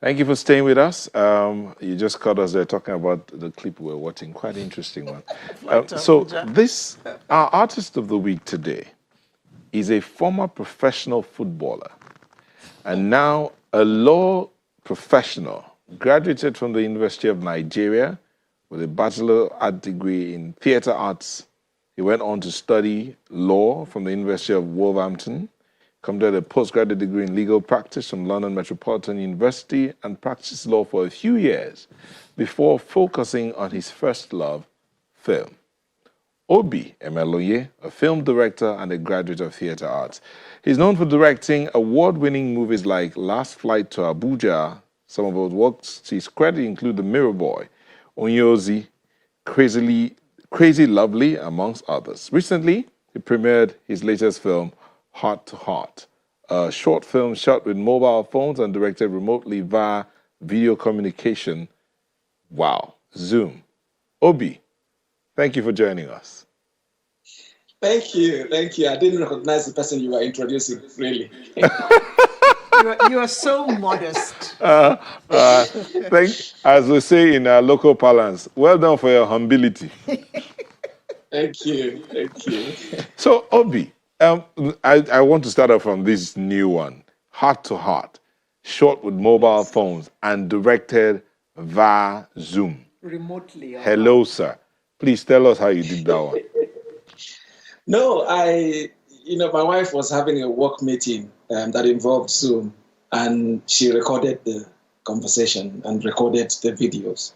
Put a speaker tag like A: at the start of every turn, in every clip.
A: Thank you for staying with us. You just caught us there talking about the clip we were watching. Quite interesting one. So this, our artist of the week today is a former professional footballer and now a law professional, graduated from the University of Nigeria with a Bachelor of Art degree in theater arts. He went on to study law from the University of Wolverhampton, completed a postgraduate degree in legal practice from London Metropolitan University, and practiced law for a few years before focusing on his first love, film. Obi Emelonye, a film director and a graduate of theater arts. He's known for directing award-winning movies like Last Flight to Abuja. Some of his works to his credit include The Mirror Boy, Onyozi, Crazy Lovely, amongst others. Recently, he premiered his latest film, Heart to Heart, a short film shot with mobile phones and directed remotely via video communication. Wow, Zoom. Obi, thank you for joining us.
B: Thank you. I didn't recognize the person you were introducing, really.
C: You are so modest.
A: As we say in our local parlance, well done for your humility.
B: Thank you.
A: So, Obi, I want to start off from this new one, Heart to Heart, shot with mobile phones and directed via Zoom.
C: Remotely.
A: Hello, sir. Please tell us how you did that one.
B: No, my wife was having a work meeting that involved Zoom, and she recorded the conversation and recorded the videos.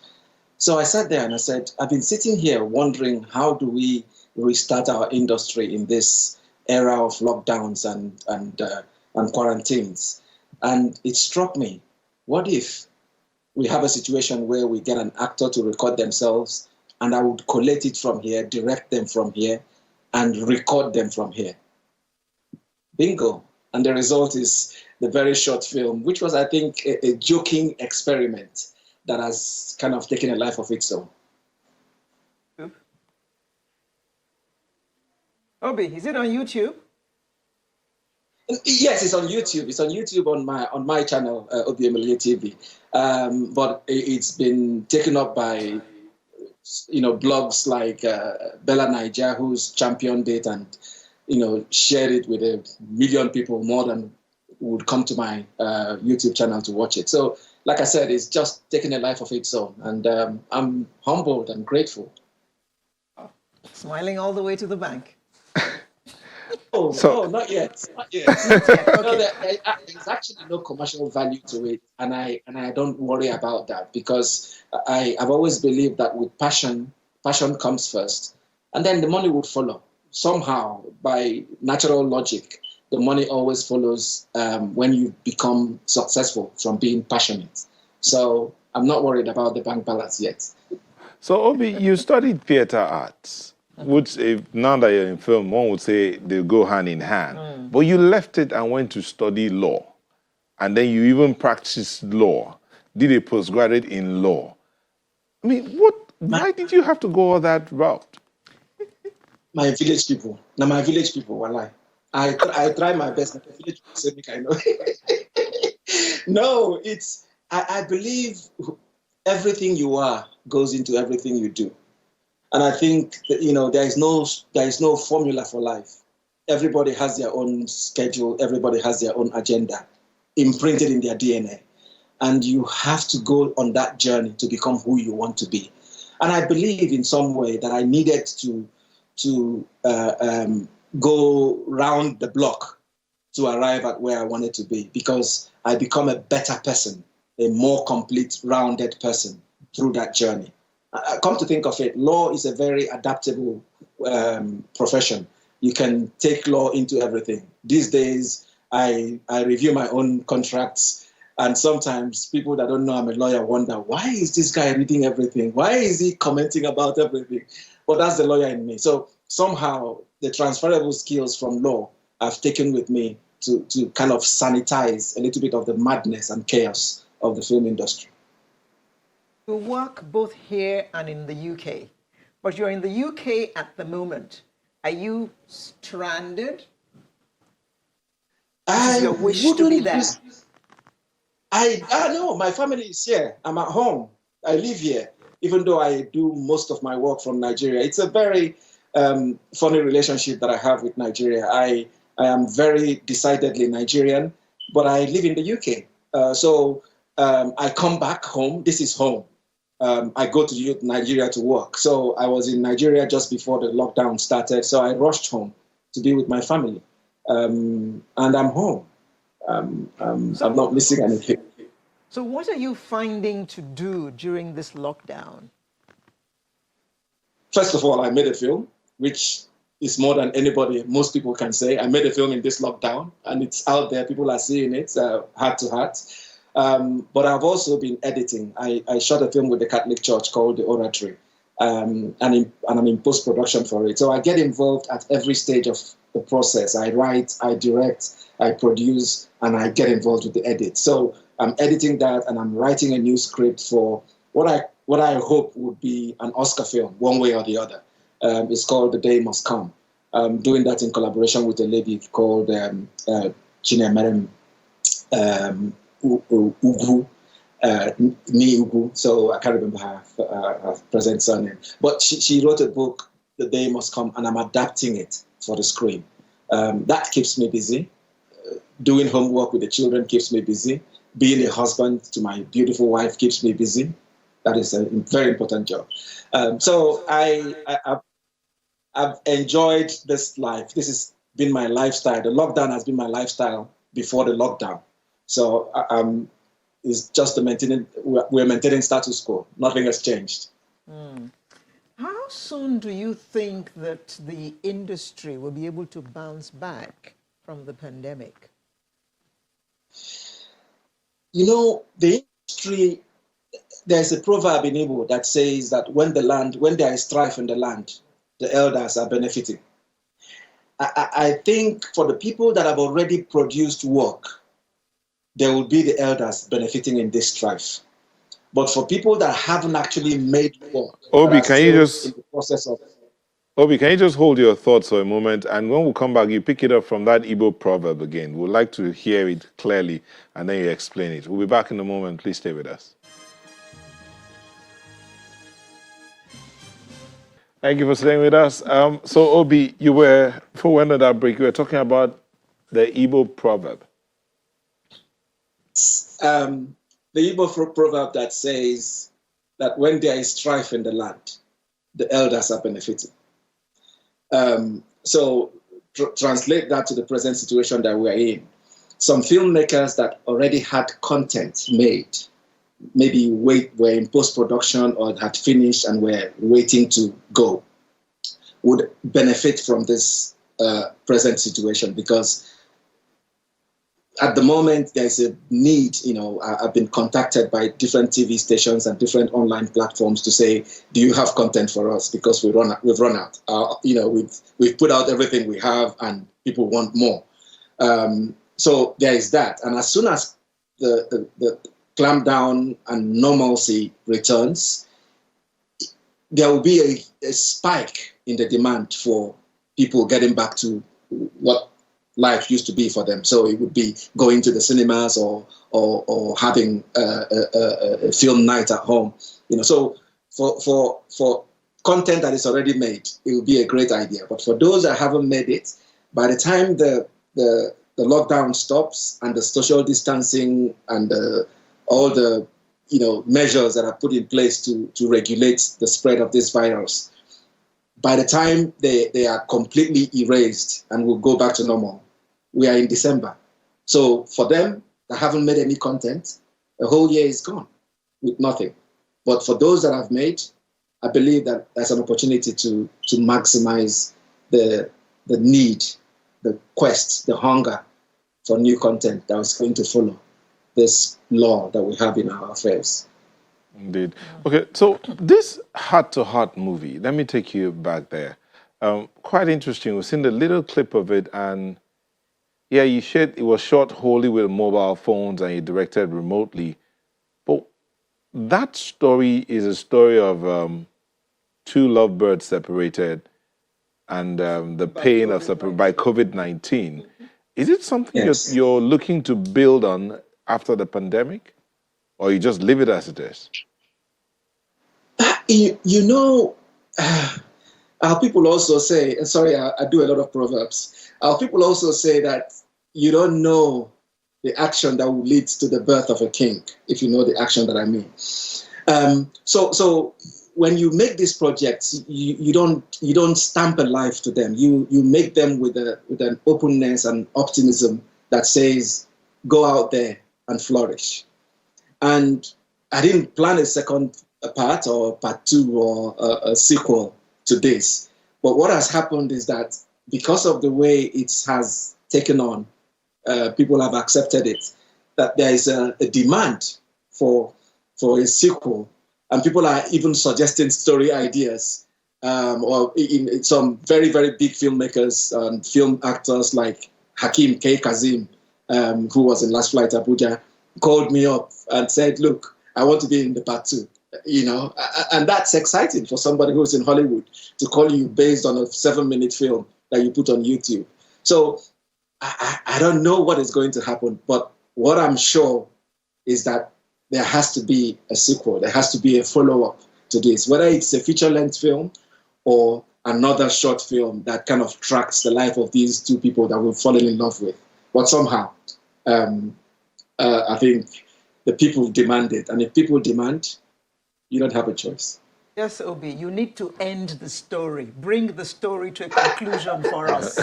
B: So I sat there and I said, I've been sitting here wondering, how do we restart our industry in this era of lockdowns and quarantines? And it struck me, what if we have a situation where we get an actor to record themselves, and I would collate it from here, direct them from here, and record them from here. Bingo. And the result is the very short film, which was, I think, a joking experiment that has kind of taken a life of its own.
C: Obi, is it on YouTube?
B: Yes, it's on YouTube. It's on YouTube on my channel, Obi Emelonye TV. But it's been taken up by blogs like Bella Niger, who's championed it and shared it with 1 million people, more than would come to my YouTube channel to watch it. So, like I said, it's just taking a life of its own, and I'm humbled and grateful.
C: Smiling all the way to the bank.
B: Not yet.
C: Okay.
B: No, there's actually no commercial value to it, and I don't worry about that, because I've always believed that with passion comes first, and then the money would follow. Somehow, by natural logic, the money always follows when you become successful from being passionate. So I'm not worried about the bank balance yet.
A: So, Obi, you studied theater arts, which, now that you're in film, one would say they go hand in hand. But you left it and went to study law. And then you even practiced law, did a postgraduate in law. I mean, why did you have to go all that route?
B: My village people, walai. I try my best. My village people say, I know. No, I believe everything you are goes into everything you do. And I think that, there is no formula for life. Everybody has their own schedule. Everybody has their own agenda imprinted in their DNA. And you have to go on that journey to become who you want to be. And I believe in some way that I needed to go round the block to arrive at where I wanted to be, because I become a better person, a more complete, rounded person through that journey. Come to think of it, law is a very adaptable profession. You can take law into everything. These days, I review my own contracts, and sometimes people that don't know I'm a lawyer wonder, why is this guy reading everything? Why is he commenting about everything? But that's the lawyer in me. So somehow the transferable skills from law I've taken with me to kind of sanitize a little bit of the madness and chaos of the film industry.
C: You work both here and in the UK, but you're in the UK at the moment. Are you stranded? This is your wish to be there.
B: I know my family is here. I'm at home. I live here, even though I do most of my work from Nigeria. It's a very funny relationship that I have with Nigeria. I am very decidedly Nigerian, but I live in the UK. I come back home. This is home. I go to Nigeria to work. So I was in Nigeria just before the lockdown started. So I rushed home to be with my family. And I'm home. I'm not missing anything.
C: So what are you finding to do during this lockdown?
B: First of all, I made a film, which is more than most people can say. I made a film in this lockdown, and it's out there. People are seeing it heart to heart. But I've also been editing. I shot a film with the Catholic Church called The Oratory, and I'm in post-production for it. So I get involved at every stage of the process. I write, I direct, I produce, and I get involved with the edit. So I'm editing that, and I'm writing a new script for what I hope would be an Oscar film, one way or the other. It's called The Day Must Come. I'm doing that in collaboration with a lady called Chinemerem Ugu, Ni Ugu. So I can't remember her present surname. But she wrote a book, The Day Must Come, and I'm adapting it for the screen. That keeps me busy. Doing homework with the children keeps me busy. Being a husband to my beautiful wife keeps me busy. That is a very important job. So I've enjoyed this life. This has been my lifestyle. The lockdown has been my lifestyle before the lockdown. So it's just we're maintaining status quo. Nothing has changed.
C: How soon do you think that the industry will be able to bounce back from the pandemic?
B: You know, the industry, there's a proverb in Igbo that says that when there is strife in the land, the elders are benefiting. I think for the people that have already produced work, there will be the elders benefiting in this strife. But for people that haven't actually made work,
A: Obi,
B: in the process of
A: Obi, can you just hold your thoughts for a moment? And when we come back, you pick it up from that Igbo proverb again. We'd like to hear it clearly, and then you explain it. We'll be back in a moment. Please stay with us. Thank you for staying with us. So, Obi, before we ended that break, you were talking about the Igbo proverb.
B: The Igbo proverb that says that when there is strife in the land, the elders are benefiting. So translate that to the present situation that we're in. Some filmmakers that already had content made, maybe were in post-production or had finished and were waiting to go, would benefit from this present situation, because at the moment there's a need. I've been contacted by different TV stations and different online platforms to say, do you have content for us? Because we've run out. We've put out everything we have and people want more. So there is that. And as soon as the clampdown and normalcy returns, there will be a spike in the demand for people getting back to what life used to be for them. So it would be going to the cinemas or having a film night at home. So for content that is already made, it would be a great idea. But for those that haven't made it, by the time the lockdown stops and the social distancing and all the measures that are put in place to regulate the spread of this virus, by the time they are completely erased and will go back to normal, we are in December. So for them that haven't made any content, the whole year is gone with nothing. But for those that have made, I believe that there's an opportunity to maximize the need, the quest, the hunger for new content that is going to follow this law that we have in our affairs.
A: Indeed. Okay, so this heart-to-heart movie, let me take you back there. Quite interesting. We've seen the little clip of it, and yeah, it was shot wholly with mobile phones and you directed remotely. But that story is a story of two lovebirds separated and the pain of separation by COVID-19. Is it something
B: Yes.
A: you're looking to build on after the pandemic? Or you just leave it as it is?
B: You know, our people also say, and sorry, I do a lot of proverbs. Our people also say that you don't know the action that will lead to the birth of a king, if you know the action that I mean. So when you make these projects, you don't stamp a life to them. You make them with an openness and optimism that says, go out there and flourish. And I didn't plan a second part or part two or a sequel to this. But what has happened is that because of the way it has taken on, people have accepted it, that there is a demand for a sequel. And people are even suggesting story ideas, or in some very, very big filmmakers and film actors like Hakeem K. Kazim, who was in Last Flight Abuja, called me up and said, look, I want to be in the part two, and that's exciting for somebody who's in Hollywood to call you based on a 7-minute film that you put on YouTube. So I don't know what is going to happen, but what I'm sure is that there has to be a sequel. There has to be a follow-up to this, whether it's a feature-length film or another short film that kind of tracks the life of these two people that we've fallen in love with. But somehow, I think the people demand it. And if people demand, you don't have a choice.
C: Yes, Obi, you need to end the story. Bring the story to a conclusion for us.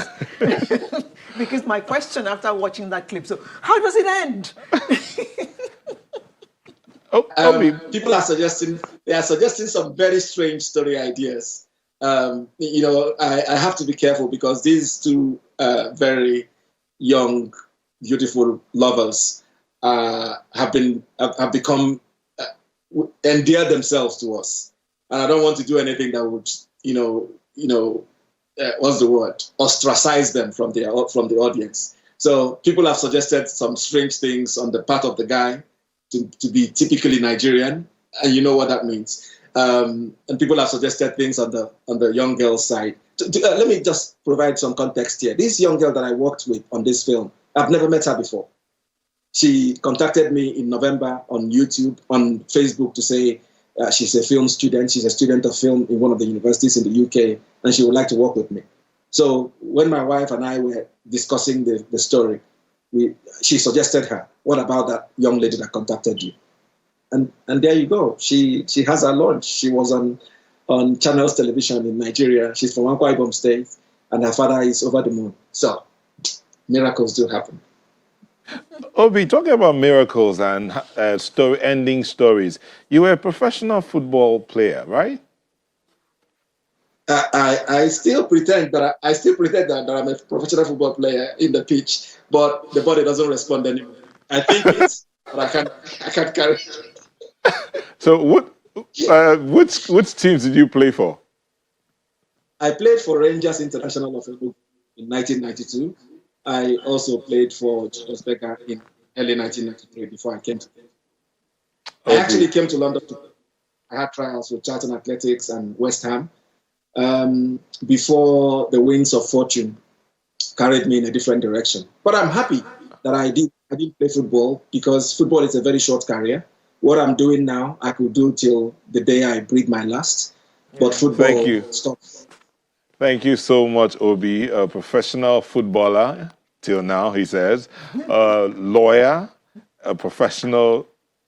C: Because my question after watching that clip, so how does it end?
B: People are suggesting some very strange story ideas. I have to be careful because these two very young, beautiful lovers have become endear themselves to us, and I don't want to do anything that would, what's the word? Ostracize them from the audience. So people have suggested some strange things on the part of the guy to be typically Nigerian, and you know what that means. And people have suggested things on the young girl's side. Let me just provide some context here. This young girl that I worked with on this film, I've never met her before. She contacted me in November on Facebook to say she's a film student. She's a student of film in one of the universities in the UK, and she would like to work with me. So when my wife and I were discussing the story, she suggested her, what about that young lady that contacted you? And there you go. She has her launch. She was on Channels Television in Nigeria. She's from Akwa Ibom State, and her father is over the moon. So miracles do happen.
A: Obi, talking about miracles and ending stories, you were a professional football player, right?
B: I still pretend that I'm a professional football player in the pitch, but the body doesn't respond anymore. I think it's, but I can't carry it.
A: So which teams did you play for?
B: I played for Rangers International of Enugu in 1992. I also played for Julius Berger in early 1993 before I came to London. I actually came to London. I had trials with Charlton Athletics and West Ham before the winds of fortune carried me in a different direction. But I'm happy that I didn't play football because football is a very short career. What I'm doing now, I could do till the day I breathe my last. But football stops.
A: Thank you so much, Obi, a professional footballer till now, he says, a lawyer, a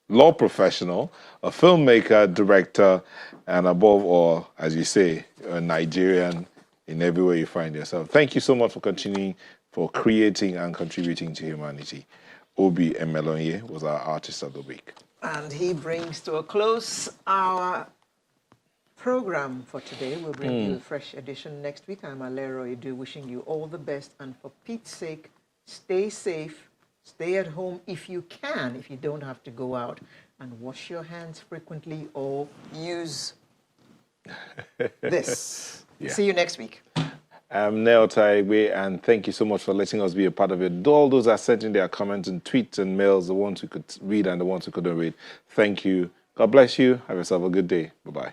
A: law professional, a filmmaker, director, and above all, as you say, a Nigerian in every way you find yourself. Thank you so much for continuing, for creating and contributing to humanity. Obi Emelonye was our Artist of the Week.
C: And he brings to a close our program for today. We'll bring you a fresh edition next week. I'm Alero Edu, wishing you all the best. And for Pete's sake, stay safe, stay at home if you can, if you don't have to go out, and wash your hands frequently or use this. Yeah. See you next week.
A: I'm Neo Taigwe, and thank you so much for letting us be a part of it. All those are sending their comments and tweets and mails, the ones who could read and the ones who couldn't read. Thank you. God bless you. Have yourself a good day. Bye-bye.